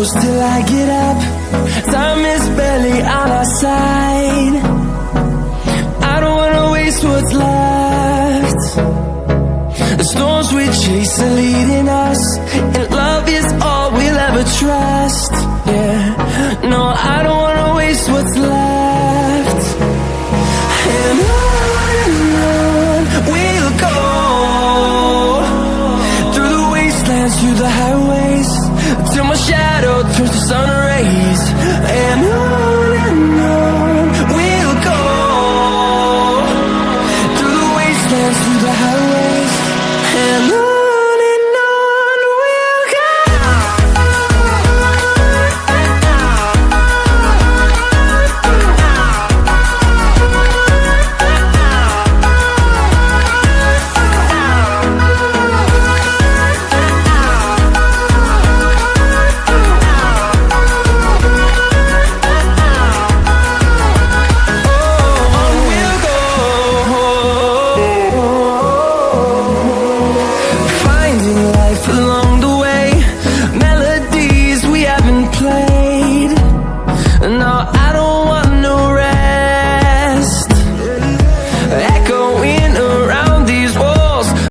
close till I get up. Time is barely on our side. I don't wanna waste what's left. The storms we chase are leading us, and love is all we'll ever trust.